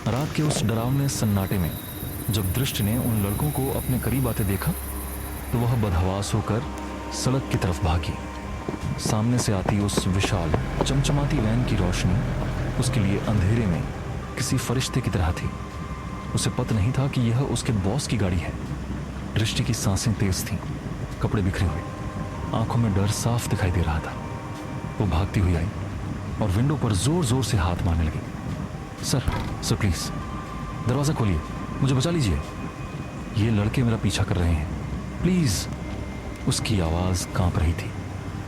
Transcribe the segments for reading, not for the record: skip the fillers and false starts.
रात के उस डरावने सन्नाटे में जब दृष्टि ने उन लड़कों को अपने करीब आते देखा तो वह बदहवास होकर सड़क की तरफ भागी। सामने से आती उस विशाल चमचमाती वैन की रोशनी उसके लिए अंधेरे में किसी फरिश्ते की तरह थी। उसे पता नहीं था कि यह उसके बॉस की गाड़ी है। दृष्टि की सांसें तेज थीं, कपड़े बिखरे हुए, आंखों में डर साफ दिखाई दे रहा था। वो भागती हुई आई और विंडो पर जोर जोर से हाथ मारने लगी। सर प्लीज दरवाजा खोलिए, मुझे बचा लीजिए, ये लड़के मेरा पीछा कर रहे हैं, प्लीज। उसकी आवाज कांप रही थी,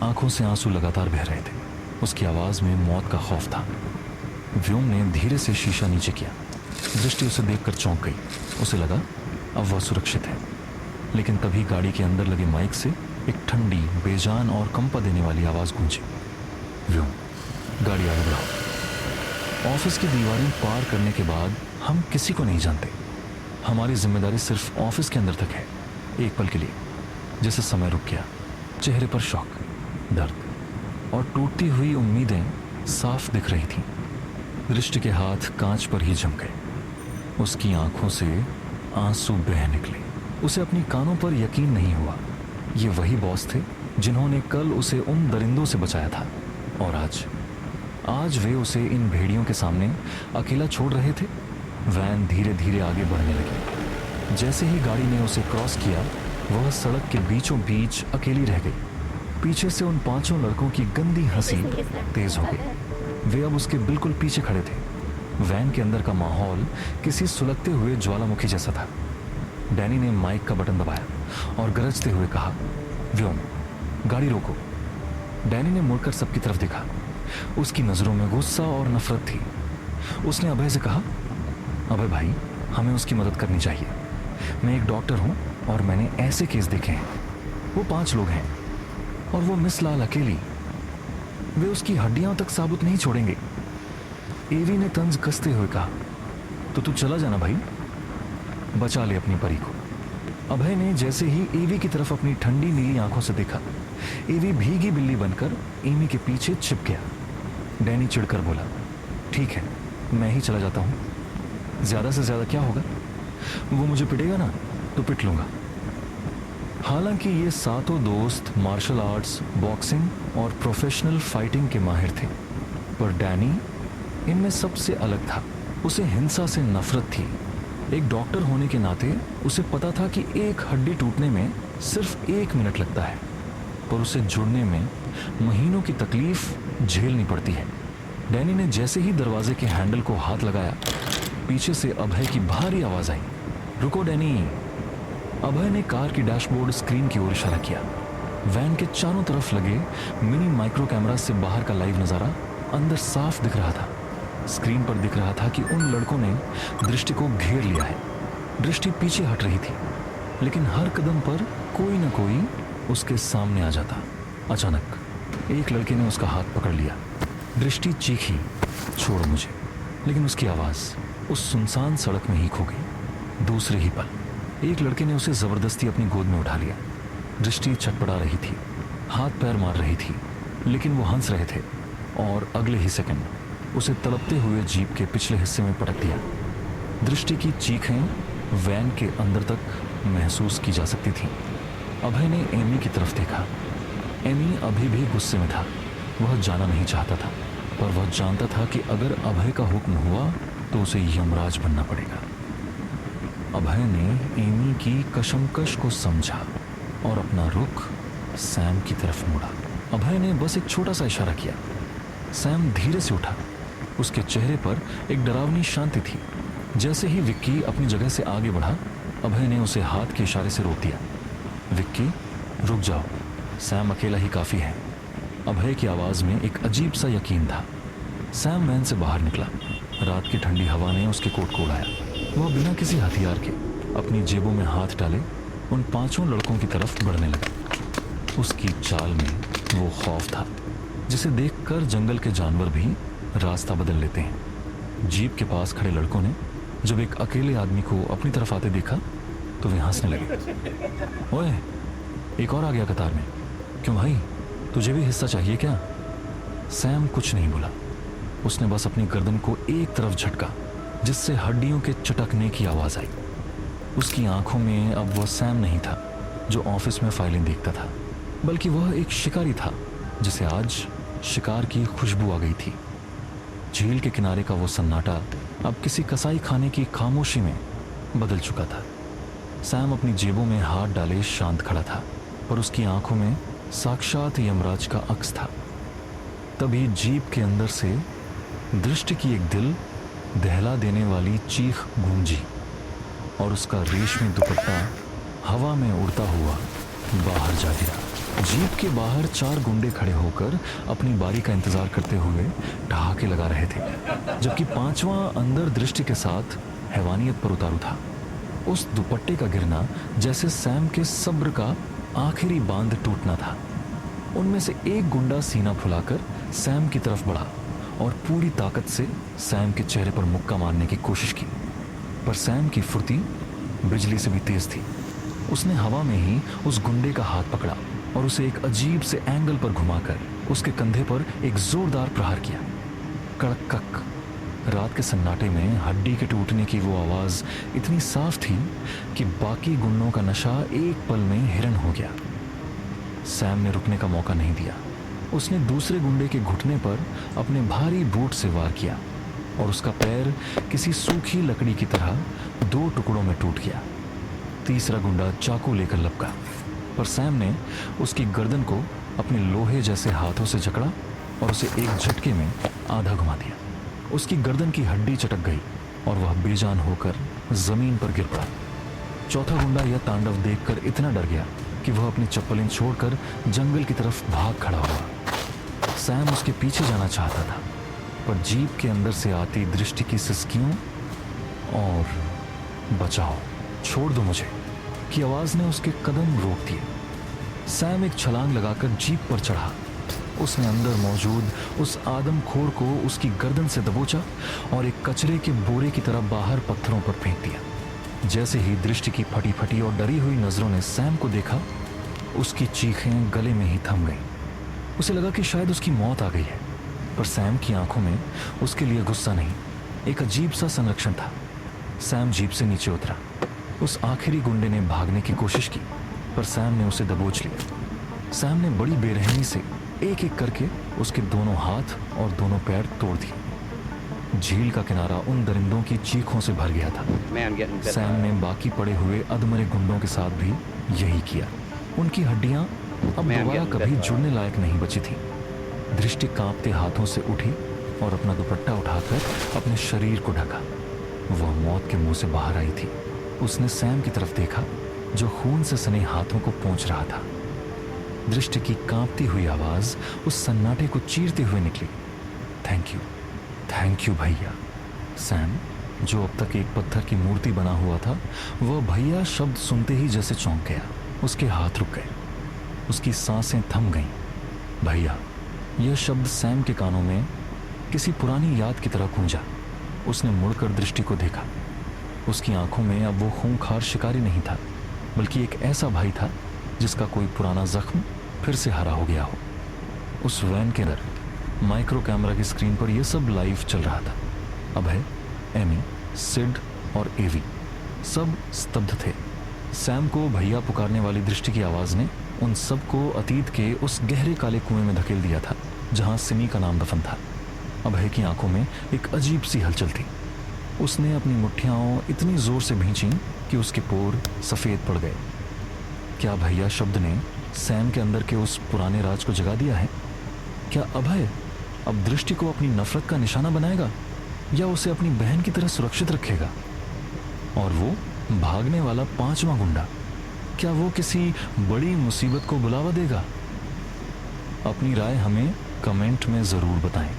आंखों से आंसू लगातार बह रहे थे। उसकी आवाज में मौत का खौफ था। व्योम ने धीरे से शीशा नीचे किया। दृष्टि उसे देखकर चौंक गई। उसे लगा अब वह सुरक्षित है, लेकिन तभी गाड़ी के अंदर लगे माइक से एक ठंडी, बेजान और कंपा देने वाली आवाज गूंजी। व्योम, गाड़ी आगे बढ़ाओ। ऑफिस की दीवारें पार करने के बाद हम किसी को नहीं जानते। हमारी जिम्मेदारी सिर्फ ऑफिस के अंदर तक है। एक पल के लिए जैसे समय रुक गया, चेहरे पर शौक, दर्द और टूटती हुई उम्मीदें साफ दिख रही थीं। दृष्टि के हाथ कांच पर ही जम गए। उसकी आंखों से आंसू बह निकले। उसे अपनी कानों पर यकीन नहीं हुआ। ये वही बॉस थे जिन्होंने कल उसे उन दरिंदों से बचाया था, और आज वे उसे इन भेड़ियों के सामने अकेला छोड़ रहे थे। वैन धीरे धीरे आगे बढ़ने लगी। जैसे ही गाड़ी ने उसे क्रॉस किया, वह सड़क के बीचों बीच अकेली रह गई। पीछे से उन पांचों लड़कों की गंदी हंसी तेज हो गई। वे अब उसके बिल्कुल पीछे खड़े थे। वैन के अंदर का माहौल किसी सुलगते हुए ज्वालामुखी जैसा था। डैनी ने माइक का बटन दबाया और गरजते हुए कहा, व्योम, गाड़ी रोको। डैनी ने मुड़कर सबकी तरफ देखा। उसकी नजरों में गुस्सा और नफरत थी। उसने अभय से कहा, अभय भाई, हमें उसकी मदद करनी चाहिए। मैं एक डॉक्टर हूं और मैंने ऐसे केस देखे हैं। वो 5 लोग हैं और वो मिस लाल अकेली, वे उसकी हड्डियां तक साबुत नहीं छोड़ेंगे। एवी ने तंज कसते हुए कहा, तो तू चला जाना भाई, बचा ले अपनी परी को। अभय ने जैसे ही एवी की तरफ अपनी ठंडी नीली आंखों से देखा, एवी भीगी बिल्ली बनकर एमी के पीछे छिप गया। डैनी चिढ़कर बोला, ठीक है, मैं ही चला जाता हूं। ज्यादा से ज्यादा क्या होगा, वो मुझे पिटेगा ना तो पिट लूंगा। हालांकि ये सातों दोस्त मार्शल आर्ट्स, बॉक्सिंग और प्रोफेशनल फाइटिंग के माहिर थे, पर डैनी इनमें सबसे अलग था। उसे हिंसा से नफरत थी। एक डॉक्टर होने के नाते उसे पता था कि एक हड्डी टूटने में सिर्फ 1 मिनट लगता है, पर उसे जुड़ने में महीनों की तकलीफ झेलनी पड़ती है। डैनी ने जैसे ही दरवाजे के हैंडल को हाथ लगाया, पीछे से अभय की भारी आवाज आई, रुको डैनी। अभय ने कार की डैशबोर्ड स्क्रीन की ओर इशारा किया। वैन के चारों तरफ लगे मिनी माइक्रो कैमरा से बाहर का लाइव नजारा अंदर साफ दिख रहा था। स्क्रीन पर दिख रहा था कि उन लड़कों ने दृष्टि को घेर लिया है। दृष्टि पीछे हट रही थी, लेकिन हर कदम पर कोई न कोई उसके सामने आ जाता। अचानक एक लड़के ने उसका हाथ पकड़ लिया। दृष्टि चीखी, छोड़ मुझे, लेकिन उसकी आवाज उस सुनसान सड़क में ही खो गई। दूसरे ही पल एक लड़के ने उसे जबरदस्ती अपनी गोद में उठा लिया। दृष्टि छटपटा रही थी, हाथ पैर मार रही थी, लेकिन वो हंस रहे थे और अगले ही सेकंड उसे तड़पते हुए जीप के पिछले हिस्से में पटक दिया। दृष्टि की चीखें वैन के अंदर तक महसूस की जा सकती थीं। अभय ने एमी की तरफ देखा। एमी अभी भी गुस्से में था। वह जाना नहीं चाहता था, पर वह जानता था कि अगर अभय का हुक्म हुआ तो उसे यमराज बनना पड़ेगा। अभय ने एमी की कशमकश को समझा और अपना रुख सैम की तरफ मोड़ा। अभय ने बस एक छोटा सा इशारा किया। सैम धीरे से उठा। उसके चेहरे पर एक डरावनी शांति थी। जैसे ही विक्की अपनी जगह से आगे बढ़ा, अभय ने उसे हाथ के इशारे से रोक दिया। विक्की, रुक जाओ, सैम अकेला ही काफी है। अभय की आवाज में एक अजीब सा यकीन था। सैम वैन से बाहर निकला। रात की ठंडी हवा ने उसके कोट को उड़ाया। वह बिना किसी हथियार के अपनी जेबों में हाथ डाले उन 5 लड़कों की तरफ बढ़ने लगा। उसकी चाल में वो खौफ था जिसे देखकर जंगल के जानवर भी रास्ता बदल लेते हैं। जीप के पास खड़े लड़कों ने जब एक अकेले आदमी को अपनी तरफ आते देखा तो वे हंसने लगे। ओए, एक और आ गया कतार में। क्यों भाई, तुझे भी हिस्सा चाहिए क्या? सैम कुछ नहीं बोला। उसने बस अपनी गर्दन को एक तरफ झटका जिससे हड्डियों के चटकने की आवाज़ आई। उसकी आंखों में अब वह सैम नहीं था जो ऑफिस में फाइलें देखता था, बल्कि वह एक शिकारी था जिसे आज शिकार की खुशबू आ गई थी। झील के किनारे का वो सन्नाटा अब किसी कसाई खाने की खामोशी में बदल चुका था। सैम अपनी जेबों में हाथ डाले शांत खड़ा था, पर उसकी आंखों में साक्षात यमराज का अक्स था। तभी जीप के अंदर से दृष्टि की एक दिल दहला देने वाली चीख गूंजी और उसका रेशमी दुपट्टा हवा में उड़ता हुआ बाहर जा गिरा। जीप के बाहर 4 गुंडे खड़े होकर अपनी बारी का इंतजार करते हुए ठहाके लगा रहे थे, जबकि 5वां अंदर दृष्टि के साथ हैवानियत पर उतारू था। उस दुपट्टे का गिरना जैसे सैम के सब्र का आखिरी बांध टूटना था। उनमें से एक गुंडा सीना फुलाकर सैम की तरफ बढ़ा और पूरी ताकत से सैम के चेहरे पर मुक्का मारने की कोशिश की, पर सैम की फुर्ती बिजली से भी तेज थी। उसने हवा में ही उस गुंडे का हाथ पकड़ा और उसे एक अजीब से एंगल पर घुमाकर उसके कंधे पर एक जोरदार प्रहार किया। कड़क कक। रात के सन्नाटे में हड्डी के टूटने की वो आवाज इतनी साफ थी कि बाकी गुंडों का नशा एक पल में हिरन हो गया। सैम ने रुकने का मौका नहीं दिया। उसने दूसरे गुंडे के घुटने पर अपने भारी बूट से वार किया और उसका पैर किसी सूखी लकड़ी की तरह 2 टुकड़ों में टूट गया। तीसरा गुंडा चाकू लेकर लपका, पर सैम ने उसकी गर्दन को अपने लोहे जैसे हाथों से जकड़ा और उसे एक झटके में आधा घुमा दिया। उसकी गर्दन की हड्डी चटक गई और वह बेजान होकर जमीन पर गिर पड़ा। चौथा गुंडा यह तांडव देखकर इतना डर गया कि वह अपनी चप्पलें छोड़कर जंगल की तरफ भाग खड़ा हुआ। सैम उसके पीछे जाना चाहता था, पर जीप के अंदर से आती दृष्टि की सिसकियों और बचाओ, छोड़ दो मुझे की आवाज ने उसके कदम रोक दिए। सैम एक छलांग लगाकर जीप पर चढ़ा। उसने अंदर मौजूद उस आदमखोर को उसकी गर्दन से दबोचा और एक कचरे के बोरे की तरह बाहर पत्थरों पर फेंक दिया। जैसे ही दृष्टि की फटी फटी और डरी हुई नजरों ने सैम को देखा, उसकी चीखें गले में ही थम गईं। उसे लगा कि शायद उसकी मौत आ गई है, पर सैम की आंखों में उसके लिए गुस्सा नहीं, एक अजीब सा संरक्षण था। सैम जीप से नीचे उतरा। उस आखिरी गुंडे ने भागने की कोशिश की, पर सैम ने उसे दबोच लिया। सैम ने बड़ी बेरहमी से एक एक करके उसके दोनों हाथ और दोनों पैर तोड़ दिए। झील का किनारा उन दरिंदों की चीखों से भर गया था। सैम ने बाकी पड़े हुए अधमरे गुंडों के साथ भी यही किया। उनकी हड्डियां अब दोबारा कभी जुड़ने लायक नहीं बची थी। दृष्टि कांपते हाथों से उठी और अपना दुपट्टा उठाकर अपने शरीर को ढका। वह मौत के मुंह से बाहर आई थी। उसने सैम की तरफ देखा जो खून से सने हाथों को पोंछ रहा था। दृष्टि की कांपती हुई आवाज उस सन्नाटे को चीरते हुए निकली। थैंक यू भैया। सैम, जो अब तक एक पत्थर की मूर्ति बना हुआ था, वह भैया शब्द सुनते ही जैसे चौंक गया। उसके हाथ रुक गए, उसकी सांसें थम गईं। भैया, यह शब्द सैम के कानों में किसी पुरानी याद की तरह गूंजा। उसने मुड़कर दृष्टि को देखा। उसकी आंखों में अब वो खूंखार शिकारी नहीं था, बल्कि एक ऐसा भाई था जिसका कोई पुराना जख्म फिर से हरा हो गया हो। उस वैन के अंदर माइक्रो कैमरा की स्क्रीन पर यह सब लाइव चल रहा था। अभय, एमी, सिड और एवी सब स्तब्ध थे। सैम को भैया पुकारने वाली दृष्टि की आवाज ने उन सबको अतीत के उस गहरे काले कुएं में धकेल दिया था जहां सिमी का नाम दफन था। अभय की आंखों में एक अजीब सी हलचल थी। उसने अपनी मुट्ठियां इतनी जोर से भींची कि उसके पोर सफेद पड़ गए। क्या भैया शब्द ने सैम के अंदर के उस पुराने राज को जगा दिया है? क्या अभय अब दृष्टि को अपनी नफरत का निशाना बनाएगा या उसे अपनी बहन की तरह सुरक्षित रखेगा? और वो भागने वाला 5वां गुंडा, क्या वो किसी बड़ी मुसीबत को बुलावा देगा? अपनी राय हमें कमेंट में जरूर बताएं।